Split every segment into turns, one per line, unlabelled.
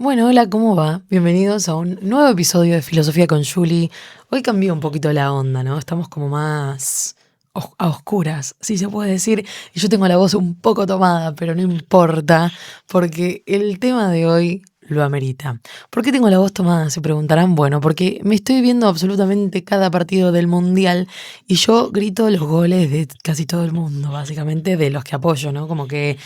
Bueno, hola, ¿cómo va? Bienvenidos a un nuevo episodio de Filosofía con Julie. Hoy cambió un poquito la onda, ¿no? Estamos como más a oscuras, si se puede decir. Y yo tengo la voz un poco tomada, pero no importa, porque el tema de hoy lo amerita. ¿Por qué tengo la voz tomada? Se preguntarán. Bueno, porque me estoy viendo absolutamente cada partido del Mundial y yo grito los goles de casi todo el mundo, básicamente, de los que apoyo, ¿no? Como que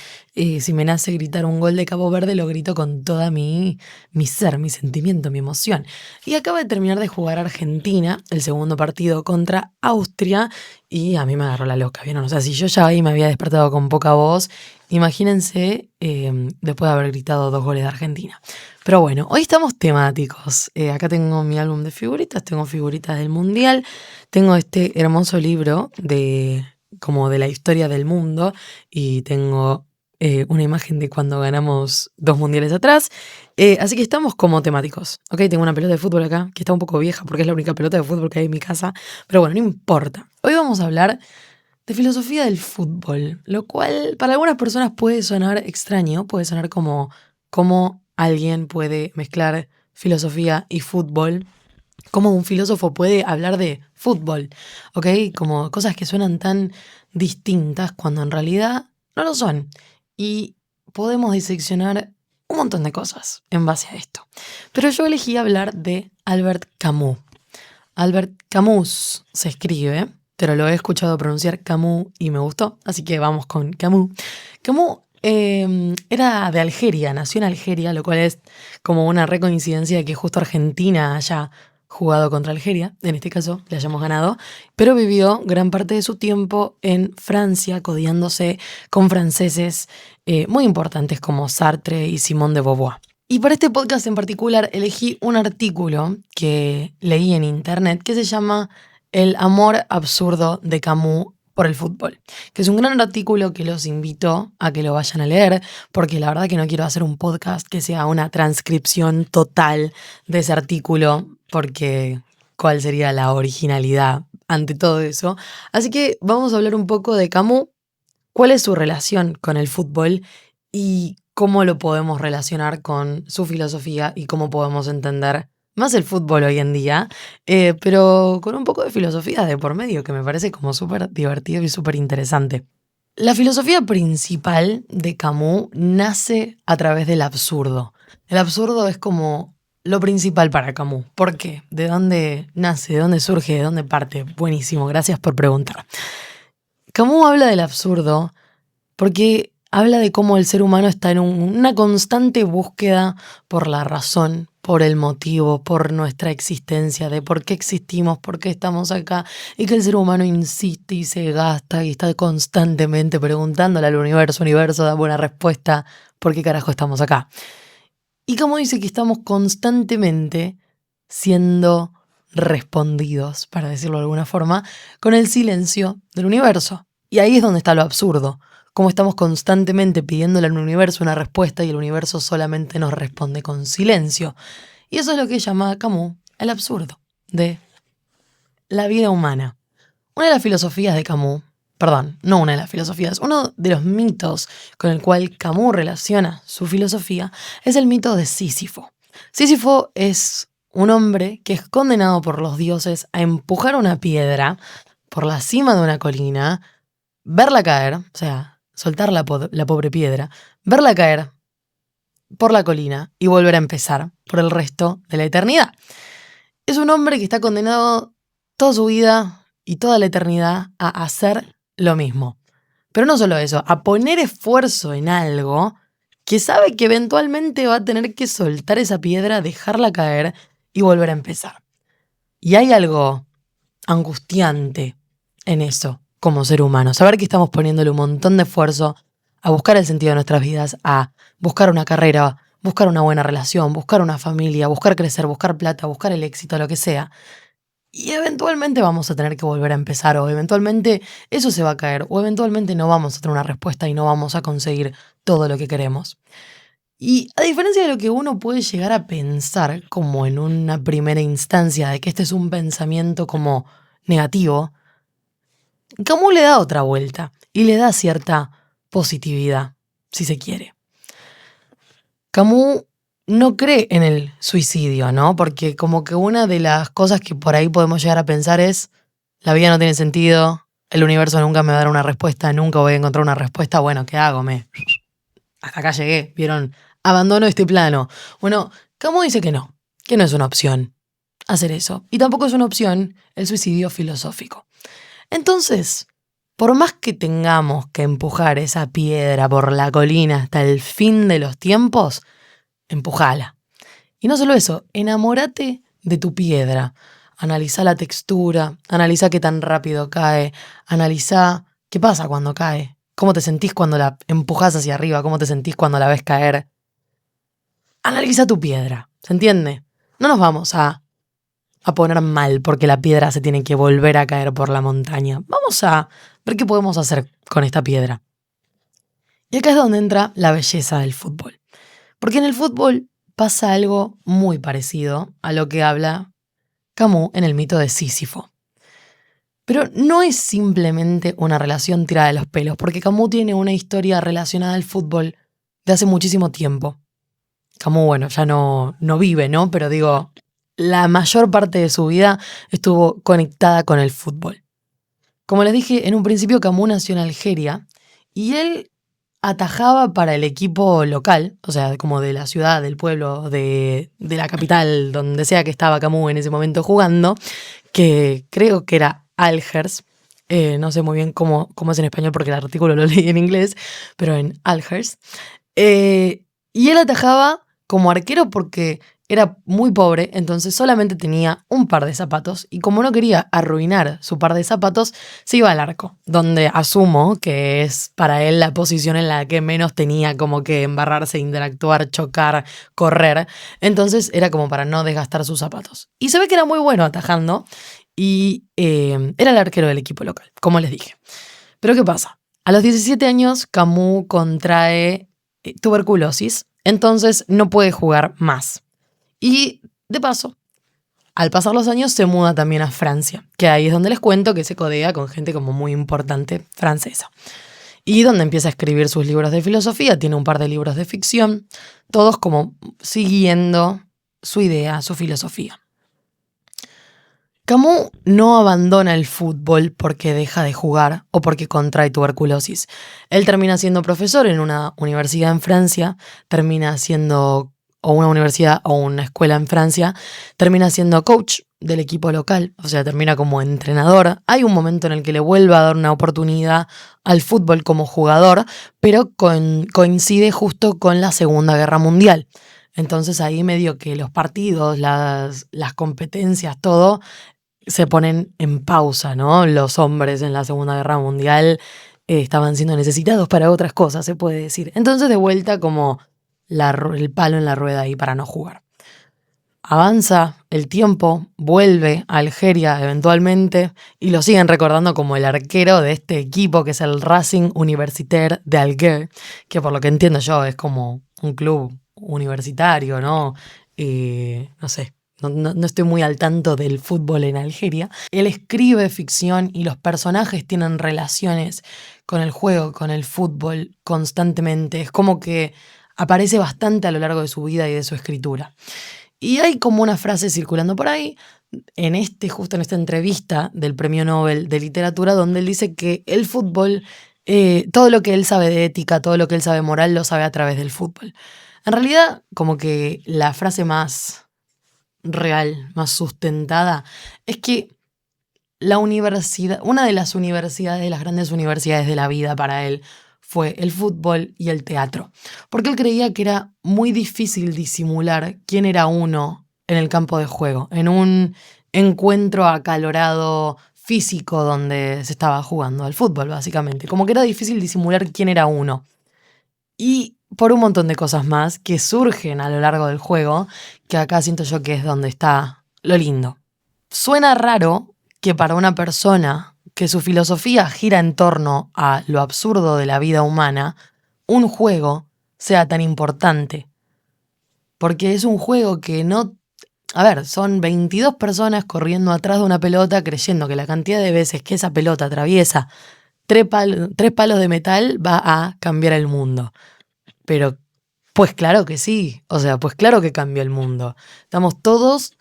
si me nace gritar un gol de Cabo Verde, lo grito con toda mi ser, mi sentimiento, mi emoción. Y acaba de terminar de jugar Argentina, el segundo partido contra Austria, y a mí me agarró la loca, ¿vieron? O sea, si yo ya ahí me había despertado con poca voz, imagínense después de haber gritado 2 goles de Argentina. Pero bueno, hoy estamos temáticos. Acá tengo mi álbum de figuritas, tengo figuritas del Mundial, tengo este hermoso libro de como de la historia del mundo y tengo una imagen de cuando ganamos 2 mundiales atrás. Así que estamos como temáticos. Ok, tengo una pelota de fútbol acá, que está un poco vieja porque es la única pelota de fútbol que hay en mi casa. Pero bueno, no importa. Hoy vamos a hablar de filosofía del fútbol, lo cual para algunas personas puede sonar extraño, puede sonar como cómo alguien puede mezclar filosofía y fútbol, cómo un filósofo puede hablar de fútbol, ¿ok? Como cosas que suenan tan distintas cuando en realidad no lo son. Y podemos diseccionar un montón de cosas en base a esto. Pero yo elegí hablar de Albert Camus. Albert Camus se escribe, pero lo he escuchado pronunciar Camus y me gustó, así que vamos con Camus. Camus era de Algeria, nació en Algeria, lo cual es como una recoincidencia de que justo Argentina haya jugado contra Algeria, en este caso le hayamos ganado, pero vivió gran parte de su tiempo en Francia, codiándose con franceses muy importantes como Sartre y Simone de Beauvoir. Y para este podcast en particular elegí un artículo que leí en internet que se llama El amor absurdo de Camus por el fútbol, que es un gran artículo que los invito a que lo vayan a leer, porque la verdad que no quiero hacer un podcast que sea una transcripción total de ese artículo, porque ¿cuál sería la originalidad ante todo eso? Así que vamos a hablar un poco de Camus, cuál es su relación con el fútbol y cómo lo podemos relacionar con su filosofía y cómo podemos entender más el fútbol hoy en día, pero con un poco de filosofía de por medio, que me parece como súper divertido y súper interesante. La filosofía principal de Camus nace a través del absurdo. El absurdo es como lo principal para Camus. ¿Por qué? ¿De dónde nace? ¿De dónde surge? ¿De dónde parte? Buenísimo, gracias por preguntar. Camus habla del absurdo porque habla de cómo el ser humano está en una constante búsqueda por la razón, por el motivo, por nuestra existencia, de por qué existimos, por qué estamos acá, y que el ser humano insiste y se gasta y está constantemente preguntándole al universo, universo, da buena respuesta, ¿por qué carajo estamos acá? Y como dice que estamos constantemente siendo respondidos, para decirlo de alguna forma, con el silencio del universo. Y ahí es donde está lo absurdo, como estamos constantemente pidiéndole al universo una respuesta y el universo solamente nos responde con silencio. Y eso es lo que llama Camus el absurdo de la vida humana. Una de las filosofías de Camus, perdón, no una de las filosofías, uno de los mitos con el cual Camus relaciona su filosofía es el mito de Sísifo. Sísifo es un hombre que es condenado por los dioses a empujar una piedra por la cima de una colina, verla caer, o sea, soltar la pobre piedra, verla caer por la colina y volver a empezar por el resto de la eternidad. Es un hombre que está condenado toda su vida y toda la eternidad a hacer lo mismo. Pero no solo eso, a poner esfuerzo en algo que sabe que eventualmente va a tener que soltar esa piedra, dejarla caer y volver a empezar. Y hay algo angustiante en eso como ser humano. Saber que estamos poniéndole un montón de esfuerzo a buscar el sentido de nuestras vidas, a buscar una carrera, buscar una buena relación, buscar una familia, buscar crecer, buscar plata, buscar el éxito, lo que sea. Y eventualmente vamos a tener que volver a empezar, o eventualmente eso se va a caer, o eventualmente no vamos a tener una respuesta y no vamos a conseguir todo lo que queremos. Y a diferencia de lo que uno puede llegar a pensar como en una primera instancia de que este es un pensamiento como negativo, Camus le da otra vuelta y le da cierta positividad, si se quiere. Camus no cree en el suicidio, ¿no? Porque como que una de las cosas que por ahí podemos llegar a pensar es, la vida no tiene sentido, el universo nunca me va a dar una respuesta, nunca voy a encontrar una respuesta, bueno, ¿qué hago? Hasta acá llegué, ¿vieron? Abandono este plano. Bueno, Camus dice que no es una opción hacer eso. Y tampoco es una opción el suicidio filosófico. Entonces, por más que tengamos que empujar esa piedra por la colina hasta el fin de los tiempos, empujala. Y no solo eso, enamórate de tu piedra. Analiza la textura, analiza qué tan rápido cae, analiza qué pasa cuando cae, cómo te sentís cuando la empujas hacia arriba, cómo te sentís cuando la ves caer. Analiza tu piedra, ¿se entiende? No nos vamos a poner mal porque la piedra se tiene que volver a caer por la montaña. Vamos a ver qué podemos hacer con esta piedra. Y acá es donde entra la belleza del fútbol. Porque en el fútbol pasa algo muy parecido a lo que habla Camus en el mito de Sísifo. Pero no es simplemente una relación tirada de los pelos, porque Camus tiene una historia relacionada al fútbol de hace muchísimo tiempo. Camus, bueno, ya no vive, ¿no? Pero digo, la mayor parte de su vida estuvo conectada con el fútbol. Como les dije, en un principio Camus nació en Algeria y él atajaba para el equipo local, o sea, como de la ciudad, del pueblo, de la capital, donde sea que estaba Camus en ese momento jugando, que creo que era Algers. No sé muy bien cómo es en español porque el artículo lo leí en inglés, pero en Algers. Y él atajaba como arquero porque era muy pobre, entonces solamente tenía un par de zapatos y como no quería arruinar su par de zapatos, se iba al arco, donde asumo que es para él la posición en la que menos tenía como que embarrarse, interactuar, chocar, correr. Entonces era como para no desgastar sus zapatos. Y se ve que era muy bueno atajando y era el arquero del equipo local, como les dije. Pero ¿qué pasa? A los 17 años Camus contrae tuberculosis, entonces no puede jugar más. Y de paso, al pasar los años se muda también a Francia, que ahí es donde les cuento que se codea con gente como muy importante francesa. Y donde empieza a escribir sus libros de filosofía, tiene un par de libros de ficción, todos como siguiendo su idea, su filosofía. Camus no abandona el fútbol porque deja de jugar o porque contrae tuberculosis. Él termina siendo profesor en una universidad en Francia, termina siendo, o una universidad o una escuela en Francia, termina siendo coach del equipo local, o sea, termina como entrenador. Hay un momento en el que le vuelve a dar una oportunidad al fútbol como jugador, pero coincide justo con la Segunda Guerra Mundial. Entonces ahí medio que los partidos, las competencias, todo se ponen en pausa, ¿no? Los hombres en la Segunda Guerra Mundial estaban siendo necesitados para otras cosas, se puede decir. Entonces de vuelta como el palo en la rueda ahí para no jugar. Avanza el tiempo, vuelve a Algeria eventualmente y lo siguen recordando como el arquero de este equipo que es el Racing Universitaire de Alger, que por lo que entiendo yo es como un club universitario, ¿no? No sé, no estoy muy al tanto del fútbol en Algeria. Él escribe ficción y los personajes tienen relaciones con el juego, con el fútbol constantemente. Es como que aparece bastante a lo largo de su vida y de su escritura. Y hay como una frase circulando por ahí, justo en esta entrevista del Premio Nobel de Literatura, donde él dice que el fútbol, todo lo que él sabe de ética, todo lo que él sabe moral, lo sabe a través del fútbol. En realidad, como que la frase más real, más sustentada, es que la universidad, una de las universidades, de las grandes universidades de la vida para él, fue el fútbol y el teatro. Porque él creía que era muy difícil disimular quién era uno en el campo de juego, en un encuentro acalorado físico donde se estaba jugando al fútbol, básicamente. Como que era difícil disimular quién era uno. Y por un montón de cosas más que surgen a lo largo del juego, que acá siento yo que es donde está lo lindo. Suena raro que para una persona que su filosofía gira en torno a lo absurdo de la vida humana, un juego sea tan importante. Porque es un juego que no... A ver, son 22 personas corriendo atrás de una pelota creyendo que la cantidad de veces que esa pelota atraviesa tres palos de metal va a cambiar el mundo. Pero Pues claro que sí, o sea, pues claro que cambió el mundo. Estamos todos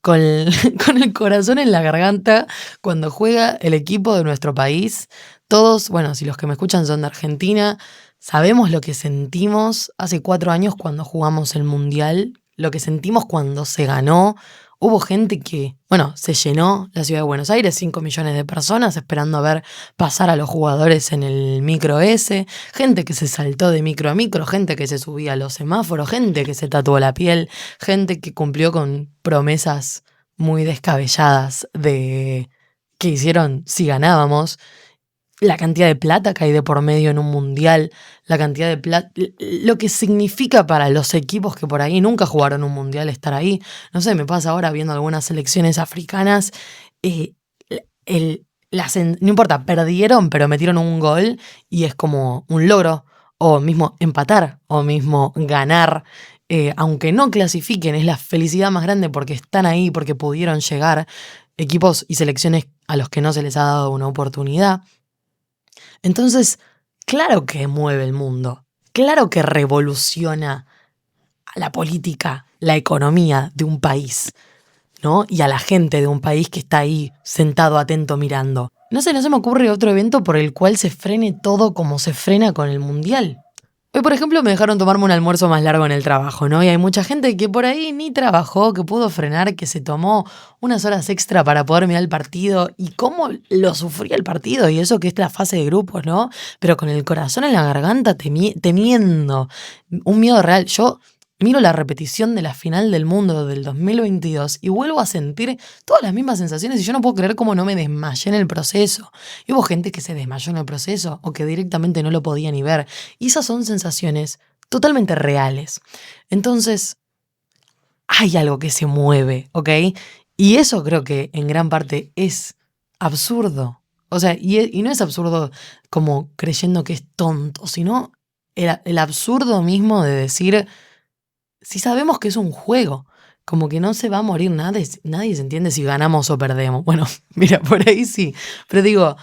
con el, con el corazón en la garganta cuando juega el equipo de nuestro país. Todos, bueno, si los que me escuchan son de Argentina, sabemos lo que sentimos hace 4 años cuando jugamos el Mundial, lo que sentimos cuando se ganó. Hubo gente que, bueno, se llenó la ciudad de Buenos Aires, 5 millones de personas esperando a ver pasar a los jugadores en el micro S, gente que se saltó de micro a micro, gente que se subía a los semáforos, gente que se tatuó la piel, gente que cumplió con promesas muy descabelladas de que hicieron si ganábamos, la cantidad de plata que hay de por medio en un mundial, la cantidad de plata, lo que significa para los equipos que por ahí nunca jugaron un mundial estar ahí. No sé, me pasa ahora viendo algunas selecciones africanas, eh, no importa, perdieron, pero metieron un gol y es como un logro, o mismo empatar, o mismo ganar. Aunque no clasifiquen, es la felicidad más grande porque están ahí, porque pudieron llegar equipos y selecciones a los que no se les ha dado una oportunidad. Entonces, claro que mueve el mundo, claro que revoluciona a la política, la economía de un país, ¿no? Y a la gente de un país que está ahí sentado atento mirando. No sé, no se me ocurre otro evento por el cual se frene todo como se frena con el mundial. Hoy, por ejemplo, me dejaron tomarme un almuerzo más largo en el trabajo, ¿no? Y hay mucha gente que por ahí ni trabajó, que pudo frenar, que se tomó unas horas extra para poder mirar el partido. Y cómo lo sufría el partido, y eso que es la fase de grupos, ¿no? Pero con el corazón en la garganta, temiendo. Un miedo real. Yo miro la repetición de la final del mundo del 2022 y vuelvo a sentir todas las mismas sensaciones y yo no puedo creer cómo no me desmayé en el proceso. Y hubo gente que se desmayó en el proceso o que directamente no lo podía ni ver. Y esas son sensaciones totalmente reales. Entonces, hay algo que se mueve, ¿ok? Y eso creo que en gran parte es absurdo. O sea, y no es absurdo como creyendo que es tonto, sino el absurdo mismo de decir, si sabemos que es un juego, como que no se va a morir nadie se entiende si ganamos o perdemos. Bueno, mira, por ahí sí, pero digo,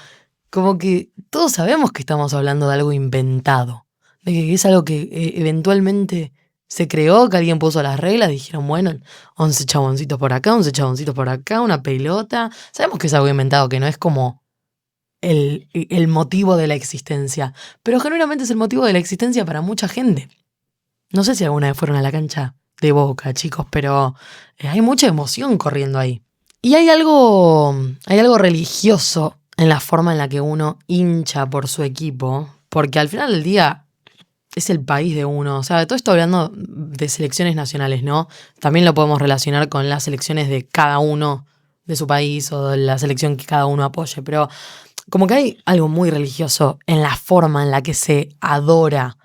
como que todos sabemos que estamos hablando de algo inventado, de que es algo que eventualmente se creó, que alguien puso las reglas, dijeron, bueno, 11 chaboncitos por acá, 11 chaboncitos por acá, una pelota. Sabemos que es algo inventado, que no es como el motivo de la existencia, pero genuinamente es el motivo de la existencia para mucha gente. No sé si alguna vez fueron a la cancha de Boca, chicos, pero hay mucha emoción corriendo ahí. Y hay algo religioso en la forma en la que uno hincha por su equipo, porque al final del día es el país de uno. O sea, todo esto hablando de selecciones nacionales, ¿no? También lo podemos relacionar con las selecciones de cada uno de su país o de la selección que cada uno apoye, pero como que hay algo muy religioso en la forma en la que se adora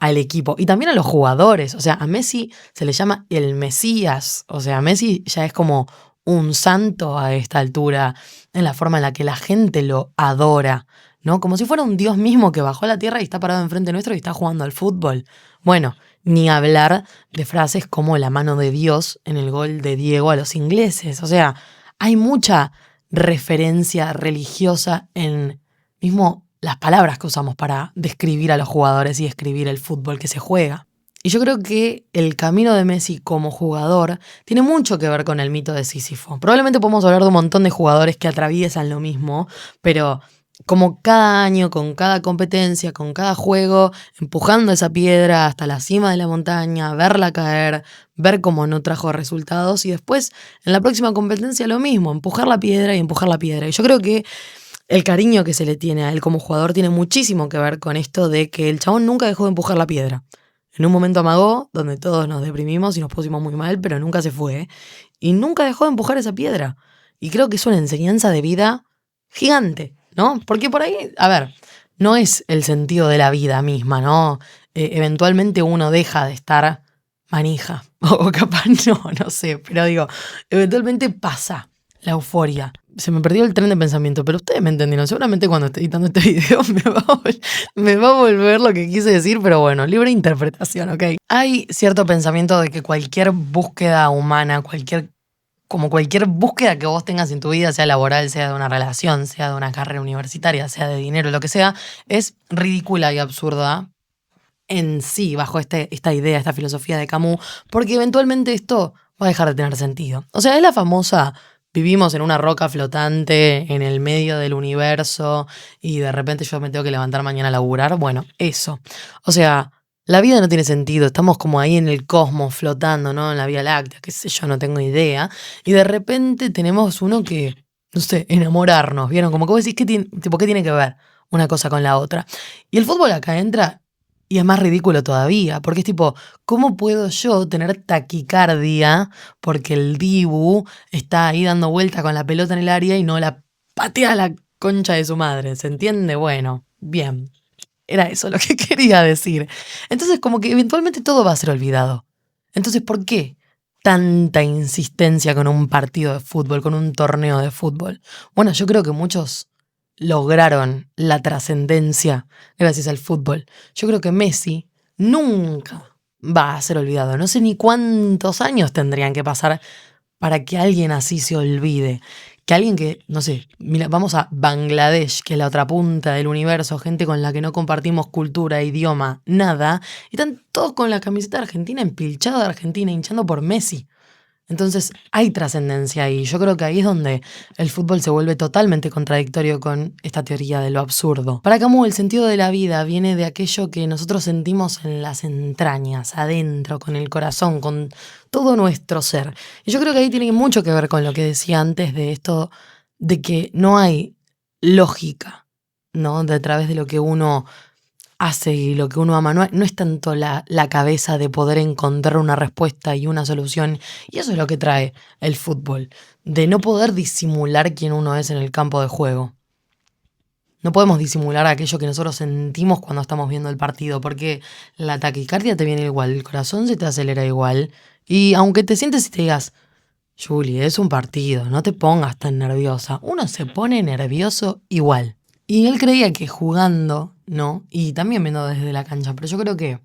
al equipo y también a los jugadores. O sea, a Messi se le llama el Mesías. O sea, Messi ya es como un santo a esta altura en la forma en la que la gente lo adora, ¿no? Como si fuera un dios mismo que bajó a la tierra y está parado enfrente nuestro y está jugando al fútbol. Bueno, ni hablar de frases como la mano de Dios en el gol de Diego a los ingleses. O sea, hay mucha referencia religiosa en mismo las palabras que usamos para describir a los jugadores y describir el fútbol que se juega. Y yo creo que el camino de Messi como jugador tiene mucho que ver con el mito de Sísifo. Probablemente podemos hablar de un montón de jugadores que atraviesan lo mismo, pero como cada año, con cada competencia, con cada juego, empujando esa piedra hasta la cima de la montaña, verla caer, ver cómo no trajo resultados y después en la próxima competencia lo mismo, empujar la piedra y empujar la piedra. Y yo creo que el cariño que se le tiene a él como jugador tiene muchísimo que ver con esto de que el chabón nunca dejó de empujar la piedra. En un momento amagó, donde todos nos deprimimos y nos pusimos muy mal, pero nunca se fue. Y nunca dejó de empujar esa piedra. Y creo que es una enseñanza de vida gigante, ¿no? Porque por ahí, a ver, no es el sentido de la vida misma, ¿no? Eventualmente uno deja de estar manija. O capaz no sé, pero digo, eventualmente pasa la euforia. Se me perdió el tren de pensamiento, pero ustedes me entendieron. Seguramente cuando esté editando este video me va a volver lo que quise decir, pero bueno, libre interpretación, ¿ok? Hay cierto pensamiento de que cualquier búsqueda humana, como cualquier búsqueda que vos tengas en tu vida, sea laboral, sea de una relación, sea de una carrera universitaria, sea de dinero, lo que sea, es ridícula y absurda en sí bajo esta idea, esta filosofía de Camus, porque eventualmente esto va a dejar de tener sentido. O sea, es la famosa, vivimos en una roca flotante en el medio del universo y de repente yo me tengo que levantar mañana a laburar. Bueno, eso. O sea, la vida no tiene sentido, estamos como ahí en el cosmos flotando, ¿no? En la Vía Láctea, qué sé yo, no tengo idea. Y de repente tenemos uno que, no sé, enamorarnos, ¿vieron? Como que vos decís, ¿qué tiene que ver una cosa con la otra? Y el fútbol acá entra y es más ridículo todavía, porque es tipo, ¿cómo puedo yo tener taquicardia porque el Dibu está ahí dando vuelta con la pelota en el área y no la patea a la concha de su madre? ¿Se entiende? Bueno, bien. Era eso lo que quería decir. Entonces, como que eventualmente todo va a ser olvidado. Entonces, ¿por qué tanta insistencia con un partido de fútbol, con un torneo de fútbol? Bueno, yo creo que muchos lograron la trascendencia gracias al fútbol. Yo creo que Messi nunca va a ser olvidado. No sé ni cuántos años tendrían que pasar para que alguien así se olvide. Que alguien que, no sé, mira, vamos a Bangladesh, que es la otra punta del universo, gente con la que no compartimos cultura, idioma, nada, y están todos con la camiseta argentina, empilchado de Argentina, hinchando por Messi. Entonces hay trascendencia ahí. Yo creo que ahí es donde el fútbol se vuelve totalmente contradictorio con esta teoría de lo absurdo. Para Camus, el sentido de la vida viene de aquello que nosotros sentimos en las entrañas, adentro, con el corazón, con todo nuestro ser. Y yo creo que ahí tiene mucho que ver con lo que decía antes de esto, de que no hay lógica, ¿no? De a través de lo que uno hace y lo que uno ama. No es tanto la cabeza de poder encontrar una respuesta y una solución. Y eso es lo que trae el fútbol, de no poder disimular quién uno es en el campo de juego. No podemos disimular aquello que nosotros sentimos cuando estamos viendo el partido, porque la taquicardia te viene igual, el corazón se te acelera igual. Y aunque te sientes y te digas, Julie, es un partido, no te pongas tan nerviosa. Uno se pone nervioso igual. Y él creía que jugando, ¿no? Y también viendo desde la cancha, pero yo creo que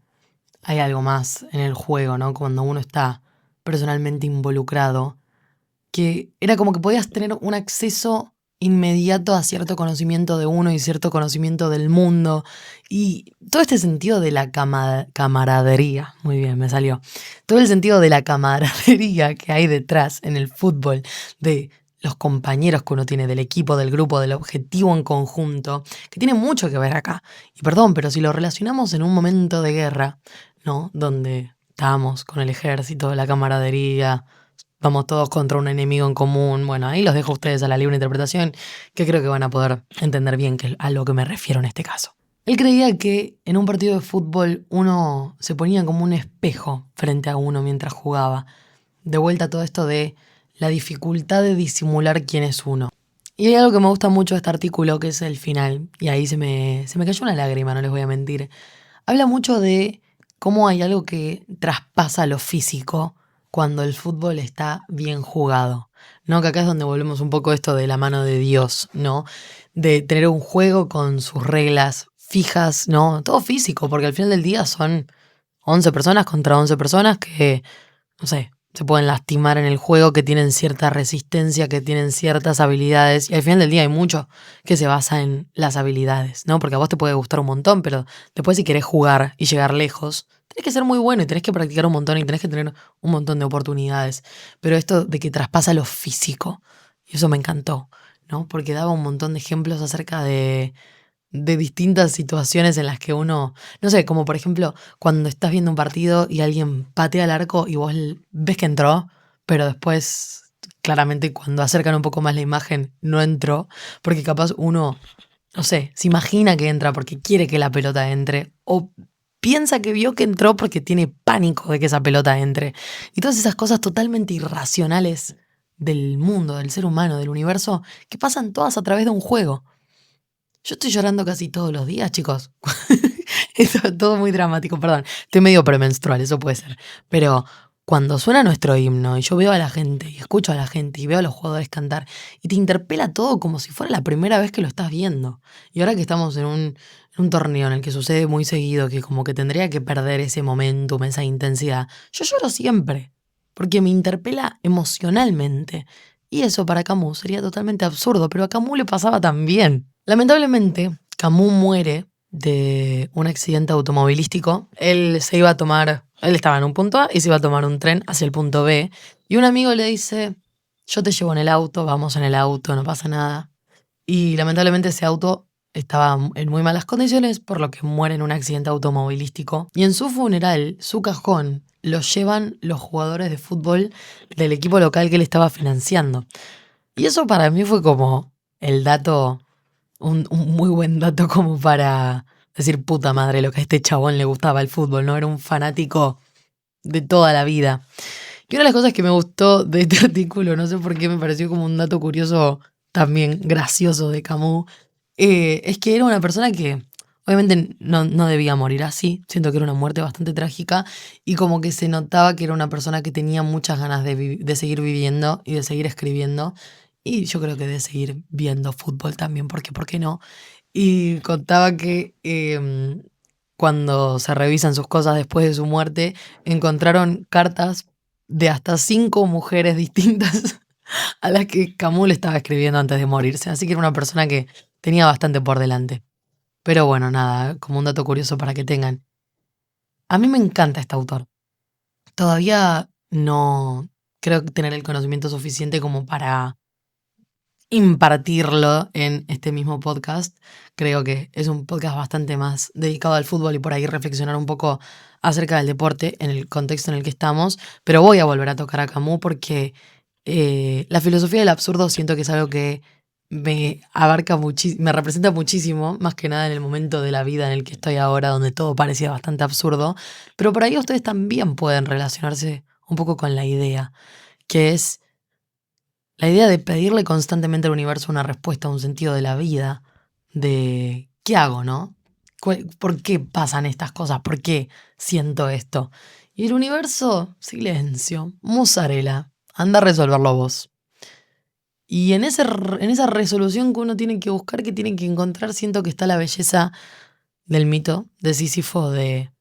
hay algo más en el juego, ¿no? Cuando uno está personalmente involucrado, que era como que podías tener un acceso inmediato a cierto conocimiento de uno y cierto conocimiento del mundo. Y todo este sentido de la camaradería, muy bien, me salió. Todo el sentido de la camaradería que hay detrás en el fútbol, de los compañeros que uno tiene, del equipo, del grupo, del objetivo en conjunto, que tiene mucho que ver acá. Y perdón, pero si lo relacionamos en un momento de guerra, ¿no? Donde estábamos con el ejército, la camaradería, vamos todos contra un enemigo en común. Bueno, ahí los dejo a ustedes a la libre interpretación, que creo que van a poder entender bien a lo que me refiero en este caso. Él creía que en un partido de fútbol uno se ponía como un espejo frente a uno mientras jugaba. De vuelta todo esto de la dificultad de disimular quién es uno. Y hay algo que me gusta mucho de este artículo, que es el final, y ahí se me cayó una lágrima, no les voy a mentir. Habla mucho de cómo hay algo que traspasa lo físico cuando el fútbol está bien jugado, ¿no? Que acá es donde volvemos un poco a esto de la mano de Dios, ¿no? De tener un juego con sus reglas fijas, ¿no? Todo físico, porque al final del día son 11 personas contra 11 personas que, no sé, se pueden lastimar en el juego, que tienen cierta resistencia, que tienen ciertas habilidades. Y al final del día hay mucho que se basa en las habilidades, ¿no? Porque a vos te puede gustar un montón, pero después si querés jugar y llegar lejos, tenés que ser muy bueno y tenés que practicar un montón y tenés que tener un montón de oportunidades. Pero esto de que traspasa lo físico, y eso me encantó, ¿no? Porque daba un montón de ejemplos acerca de distintas situaciones en las que uno, no sé, como por ejemplo, cuando estás viendo un partido y alguien patea al arco y vos ves que entró, pero después, claramente, cuando acercan un poco más la imagen, no entró, porque capaz uno, no sé, se imagina que entra porque quiere que la pelota entre, o piensa que vio que entró porque tiene pánico de que esa pelota entre. Y todas esas cosas totalmente irracionales del mundo, del ser humano, del universo, que pasan todas a través de un juego. Yo estoy llorando casi todos los días, chicos. Esto es todo muy dramático, perdón. Estoy medio premenstrual, eso puede ser. Pero cuando suena nuestro himno y yo veo a la gente y escucho a la gente y veo a los jugadores cantar y te interpela todo como si fuera la primera vez que lo estás viendo. Y ahora que estamos en un torneo en el que sucede muy seguido, que como que tendría que perder ese momentum, esa intensidad, yo lloro siempre, porque me interpela emocionalmente. Y eso para Camus sería totalmente absurdo, pero a Camus le pasaba también. Lamentablemente, Camus muere de un accidente automovilístico. Él estaba en un punto A y se iba a tomar un tren hacia el punto B. Y un amigo le dice, yo te llevo en el auto, vamos en el auto, no pasa nada. Y lamentablemente ese auto estaba en muy malas condiciones, por lo que muere en un accidente automovilístico. Y en su funeral, su cajón, lo llevan los jugadores de fútbol del equipo local que él estaba financiando. Y eso para mí fue como el dato, un muy buen dato como para decir, puta madre, lo que a este chabón le gustaba el fútbol, ¿no? Era un fanático de toda la vida. Y una de las cosas que me gustó de este artículo, no sé por qué me pareció como un dato curioso, también gracioso de Camus, es que era una persona que obviamente no debía morir así. Siento que era una muerte bastante trágica y como que se notaba que era una persona que tenía muchas ganas de seguir viviendo y de seguir escribiendo. Y yo creo que de seguir viendo fútbol también, porque ¿por qué no? Y contaba que cuando se revisan sus cosas después de su muerte, encontraron cartas de hasta 5 mujeres distintas a las que Camus le estaba escribiendo antes de morirse. Así que era una persona que tenía bastante por delante. Pero bueno, nada, como un dato curioso para que tengan. A mí me encanta este autor. Todavía no creo tener el conocimiento suficiente como para impartirlo en este mismo podcast. Creo que es un podcast bastante más dedicado al fútbol y por ahí reflexionar un poco acerca del deporte en el contexto en el que estamos, pero voy a volver a tocar a Camus porque la filosofía del absurdo siento que es algo que me abarca muchísimo, me representa muchísimo, más que nada en el momento de la vida en el que estoy ahora, donde todo parecía bastante absurdo, pero por ahí ustedes también pueden relacionarse un poco con la idea, que es la idea de pedirle constantemente al universo una respuesta, un sentido de la vida, de ¿qué hago, no? ¿Por qué pasan estas cosas? ¿Por qué siento esto? Y el universo, silencio, mozzarella, anda a resolverlo vos. Y en esa resolución que uno tiene que buscar, que tiene que encontrar, siento que está la belleza del mito de Sísifo de,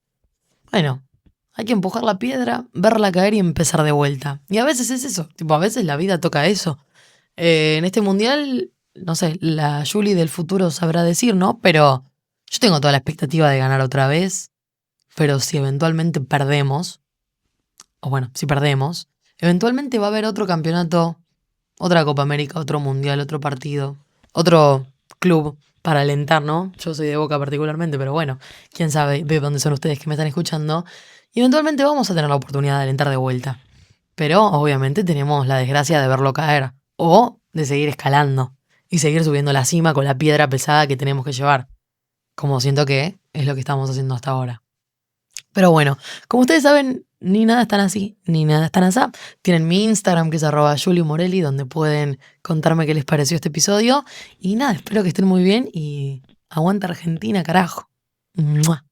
bueno, hay que empujar la piedra, verla caer y empezar de vuelta. Y a veces es eso, tipo, a veces la vida toca eso. En este mundial, no sé, la Julie del futuro sabrá decir, ¿no? Pero yo tengo toda la expectativa de ganar otra vez. Pero si eventualmente perdemos, o bueno, si perdemos, eventualmente va a haber otro campeonato, otra Copa América, otro mundial, otro partido, otro club para alentar, ¿no? Yo soy de Boca particularmente, pero bueno, quién sabe de dónde son ustedes que me están escuchando. Y eventualmente vamos a tener la oportunidad de alentar de vuelta. Pero obviamente tenemos la desgracia de verlo caer o de seguir escalando y seguir subiendo la cima con la piedra pesada que tenemos que llevar, como siento que es lo que estamos haciendo hasta ahora. Pero bueno, como ustedes saben, ni nada están así, ni nada están así. Tienen mi Instagram que es @juliumorelli, donde pueden contarme qué les pareció este episodio. Y nada, espero que estén muy bien y aguanta Argentina, carajo. ¡Mua!